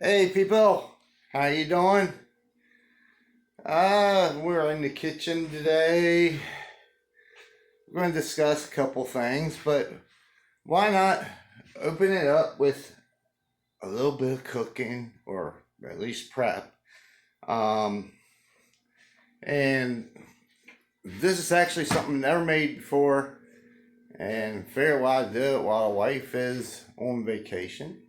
Hey people, how you doing? We're in the kitchen today. We're going to discuss a couple things, but why not open it up with a little bit of cooking or at least prep. Um, and this is actually something never made before, and figured why do it while the wife is on vacation.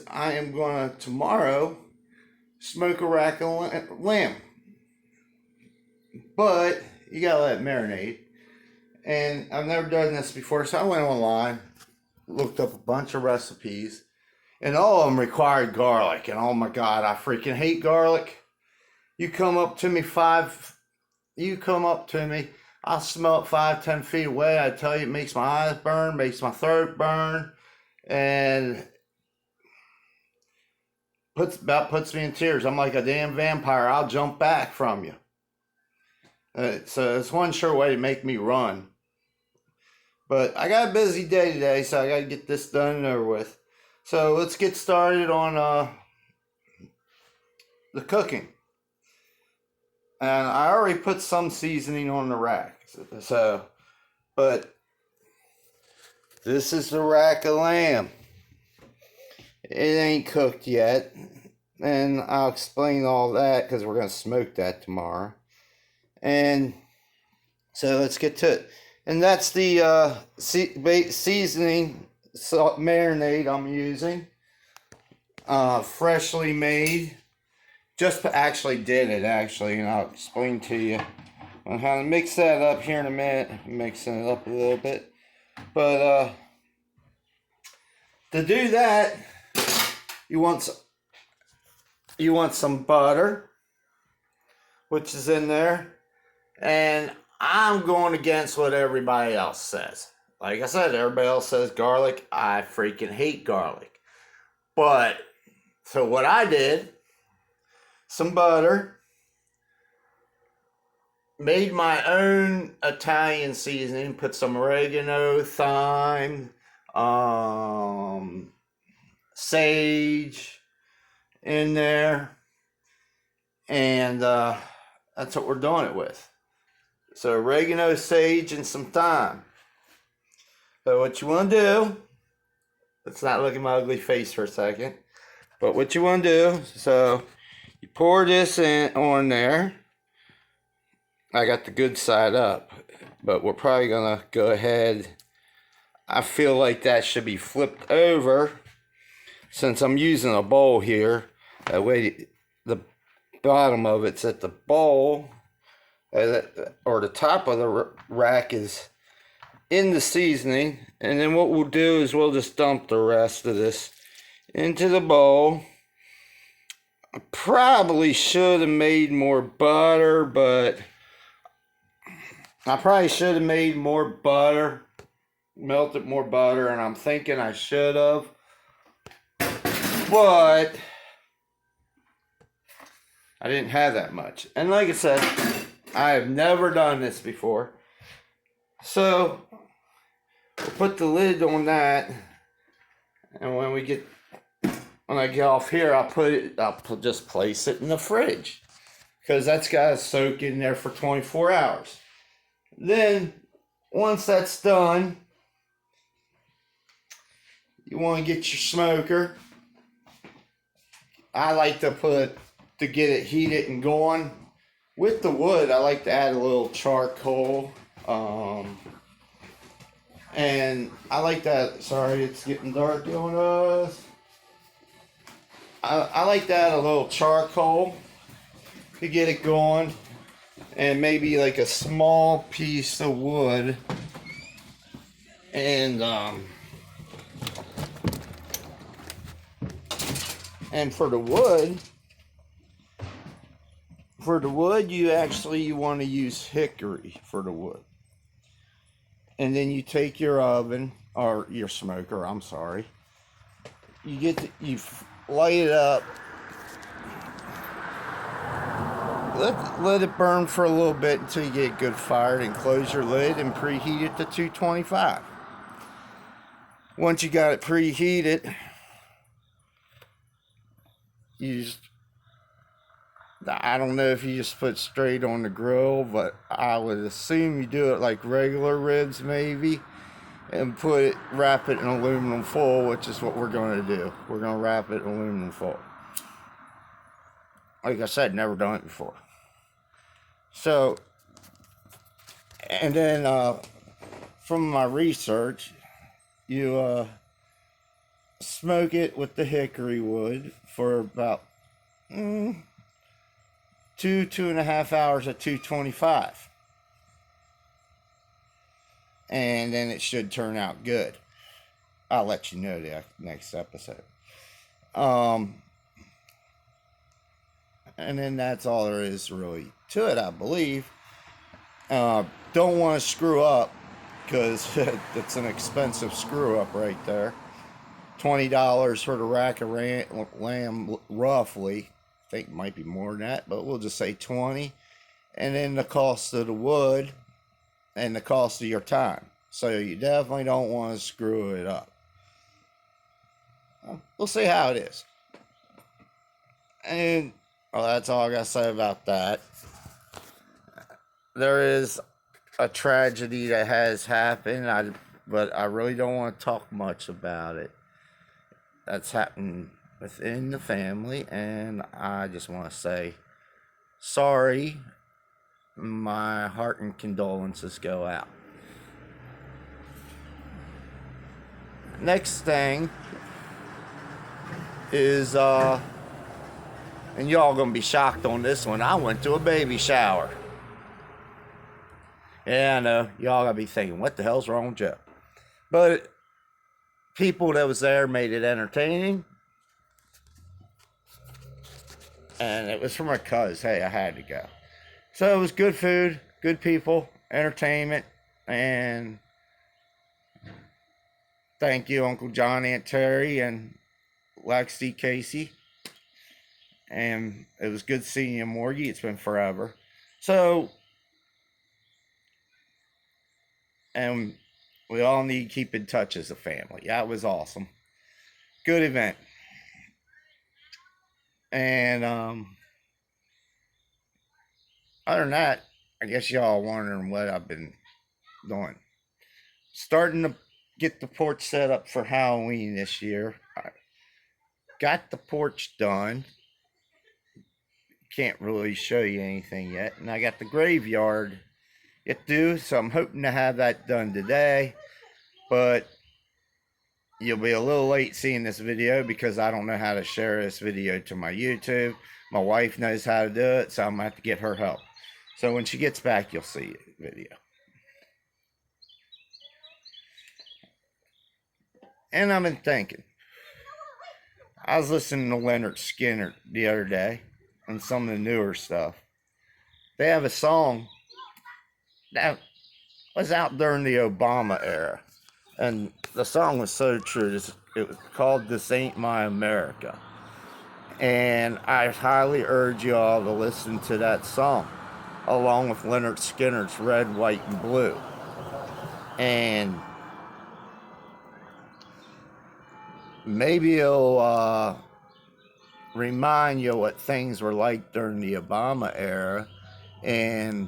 I am going to tomorrow smoke a rack of lamb. But you gotta let it marinate. And I've never done this before, so I went online, looked up a bunch of recipes, and all of them required garlic. And oh my god, I freaking hate garlic. You come up to me, I'll smell it 5, 10 feet away. I tell you, it makes my eyes burn, makes my throat burn, and puts me in tears. I'm like a damn vampire. I'll jump back from you. So it's one sure way to make me run. But I got a busy day today, so I got to get this done and over with. So let's get started on the cooking. And I already put some seasoning on the rack. But this is the rack of lamb. It ain't cooked yet. And I'll explain all that because we're going to smoke that tomorrow. And so let's get to it. And that's the seasoning marinade I'm using. Freshly made. Just actually did it, and I'll explain to you on how to mix that up here in a minute. Mixing it up a little bit. But to do that, you want some butter, which is in there. And I'm going against what everybody else says. Like I said, everybody else says garlic. I freaking hate garlic. But, so what I did, some butter, made my own Italian seasoning, put some oregano, thyme, sage in there, and that's what we're doing it with. So oregano, sage, and some thyme. So what you want to do, let's not look at my ugly face for a second. But what you want to do, so you pour this in on there. I got the good side up, but we're probably going to go ahead. I feel like that should be flipped over since I'm using a bowl here. That way the bottom of it's at the bowl. Or the top of the rack is in the seasoning, and then what we'll do is we'll just dump the rest of this into the bowl. I probably should have made more butter, melted more butter, and I'm thinking I should have, but I didn't have that much. And like I said, I have never done this before. So, we'll put the lid on that. And when I get off here, I'll just place it in the fridge. Because that's got to soak in there for 24 hours. Then, once that's done, you want to get your smoker. I like to get it heated and going. With the wood, I like to add a little charcoal, and I like that. Sorry, it's getting dark on us. I like to add a little charcoal to get it going, and maybe like a small piece of wood, and for the wood. You want to use hickory for the wood. And then you take your oven, or your smoker, I'm sorry. You light it up. Let it burn for a little bit until you get good fired, and close your lid and preheat it to 225. Once you got it preheated, you just, I don't know if you just put straight on the grill, but I would assume you do it like regular ribs maybe, and wrap it in aluminum foil, which is what we're going to do. We're going to wrap it in aluminum foil. Like I said, never done it before. So, and then from my research, you smoke it with the hickory wood for about 2.5 hours at 225. And then it should turn out good. I'll let you know the next episode. And then that's all there is really to it, I believe. Don't want to screw up, because it's an expensive screw up right there. $20 for the rack of lamb, roughly. I think it might be more than that, but we'll just say 20. And then the cost of the wood and the cost of your time. So you definitely don't want to screw it up. We'll see how it is. And well, that's all I got to say about that. There is a tragedy that has happened, but I really don't want to talk much about it. That's happened within the family, and I just want to say sorry. My heart and condolences go out. Next thing is, and y'all gonna be shocked on this one, I went to a baby shower. Yeah, I know, y'all gotta be thinking, what the hell's wrong with Joe? But people that was there made it entertaining. And it was for my cuz. Hey, I had to go. So it was good food, good people, entertainment, and thank you, Uncle John, Aunt Terry, and Lexi, Casey. And it was good seeing you, Morgie. It's been forever. So, and we all need to keep in touch as a family. That was awesome. Good event. And other than that, I guess y'all wondering what I've been doing. Starting to get the porch set up for Halloween this year. I got the porch done. Can't really show you anything yet. And I got the graveyard yet to do, so I'm hoping to have that done today. But you'll be a little late seeing this video because I don't know how to share this video to my YouTube. My wife knows how to do it, so I'm going to have to get her help. So when she gets back, you'll see the video. And I've been thinking. I was listening to Leonard Skinner the other day and some of the newer stuff. They have a song that was out during the Obama era. And the song was so true. It was called This Ain't My America. And I highly urge you all to listen to that song, along with Leonard Skinner's Red, White, and Blue. And maybe it'll remind you what things were like during the Obama era. And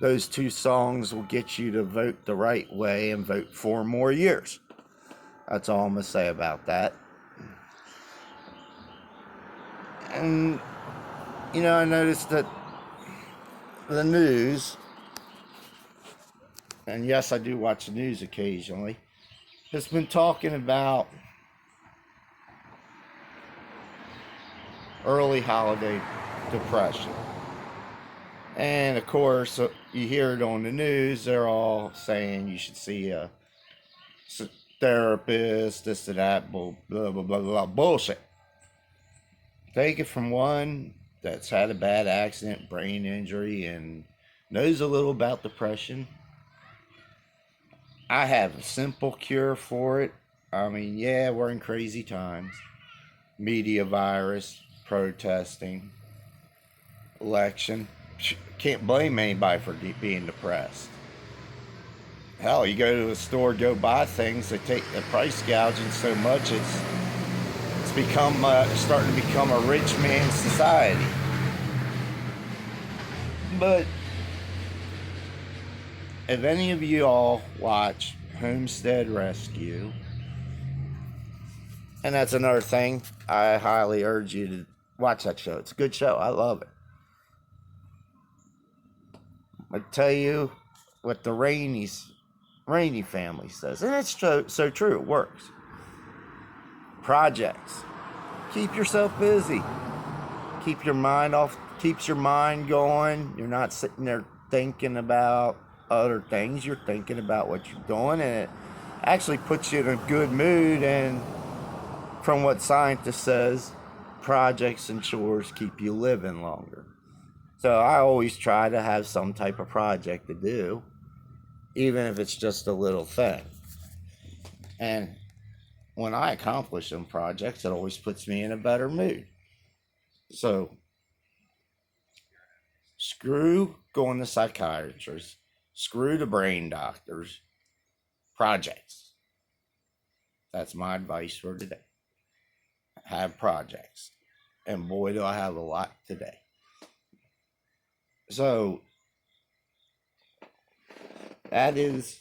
those two songs will get you to vote the right way and vote 4 more years. That's all I'm going to say about that. And, you know, I noticed that the news, and yes, I do watch the news occasionally, has been talking about early holiday depression. And of course, you hear it on the news, they're all saying you should see a therapist, this and that, blah, blah, blah, blah, blah, bullshit. Take it from one that's had a bad accident, brain injury, and knows a little about depression. I have a simple cure for it. I mean, yeah, we're in crazy times. Media virus, protesting, election. Can't blame anybody for being depressed. Hell, you go to a store, go buy things, they take the price gouging so much it's become starting to become a rich man's society. But if any of you all watch Homestead Rescue, and that's another thing, I highly urge you to watch that show. It's a good show. I love it. I tell you what the Rainey family says, and it's so true. It works. Projects. Keep yourself busy. Keeps your mind going. You're not sitting there thinking about other things. You're thinking about what you're doing, and it actually puts you in a good mood. And from what scientists says, projects and chores keep you living longer. So I always try to have some type of project to do, even if it's just a little thing. And when I accomplish some projects, it always puts me in a better mood. So screw going to psychiatrists, screw the brain doctors, projects. That's my advice for today. Have projects. And boy, do I have a lot today. So that's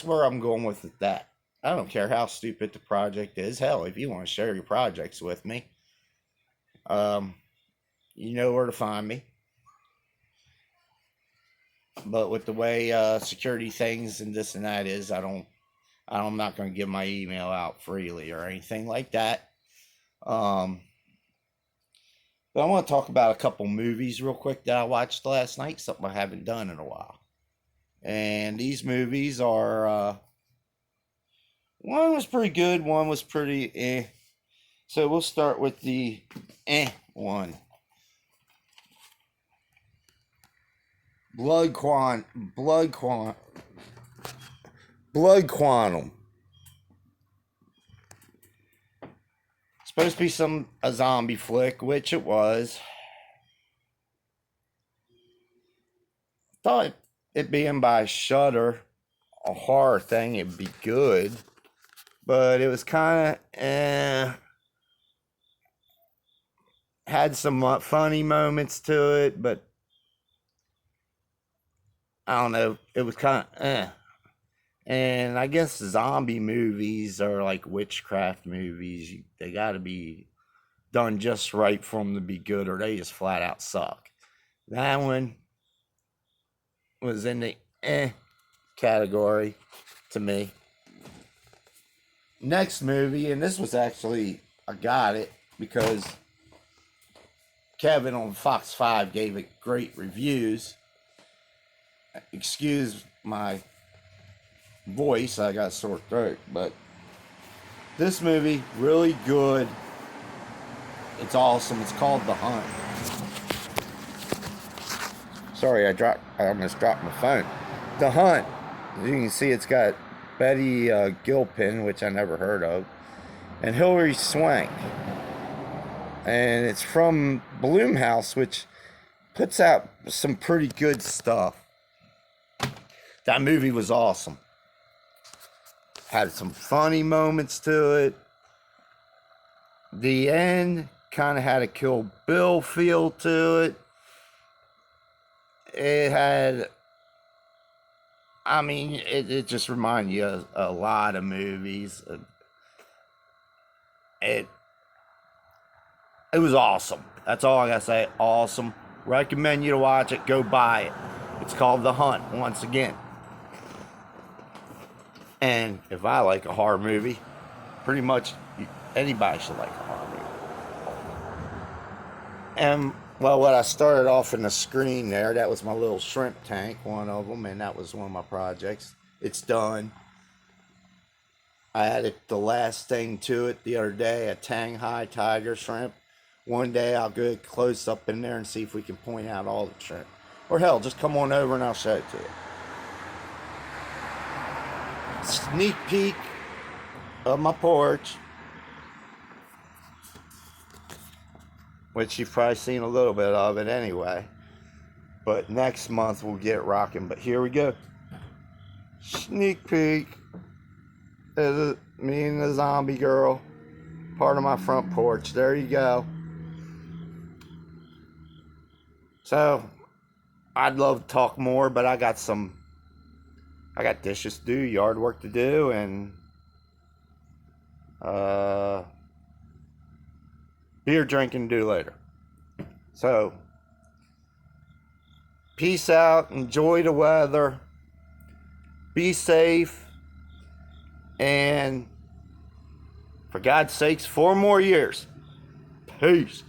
where I'm going with that. I don't care how stupid the project is. Hell, if you want to share your projects with me, you know where to find me. But with the way security things and this and that is, I'm not going to give my email out freely or anything like that. But I want to talk about a couple movies real quick that I watched last night, something I haven't done in a while. And these movies are, one was pretty good, one was pretty eh. So we'll start with the one. Blood Quantum. Supposed to be a zombie flick, which it was. Thought it being by Shudder, a horror thing, it'd be good, but it was kind of had some funny moments to it, but I don't know, it was kind of And I guess zombie movies are like witchcraft movies. They got to be done just right for them to be good, or they just flat out suck. That one was in the category to me. Next movie, and this was actually, I got it because Kevin on Fox 5 gave it great reviews. Excuse my voice, I got a sore throat, but this movie, really good. It's awesome. It's called The Hunt. Sorry, I almost dropped my phone. The Hunt. As you can see, it's got Betty Gilpin, which I never heard of, and Hilary Swank. And it's from Blumhouse, which puts out some pretty good stuff. That movie was awesome. Had some funny moments to it. The end kind of had a Kill Bill feel to it. It had, it just reminded you of a lot of movies. It was awesome. That's all I gotta say. Awesome. Recommend you to watch it. Go buy it. It's called The Hunt, once again. And if I like a horror movie, pretty much anybody should like a horror movie. And, well, what I started off in the screen there, that was my little shrimp tank, one of them, and that was one of my projects. It's done. I added the last thing to it the other day, a Shanghai tiger shrimp. One day I'll go close up in there and see if we can point out all the shrimp. Or hell, just come on over and I'll show it to you. Sneak peek of my porch, which you've probably seen a little bit of it anyway, but next month we'll get rocking. But here we go. Sneak peek. Me and the zombie girl part of my front porch. There you go. So, I'd love to talk more, but I got dishes to do, yard work to do, and beer drinking to do later. So, peace out, enjoy the weather, be safe, and for God's sakes, 4 more years. Peace.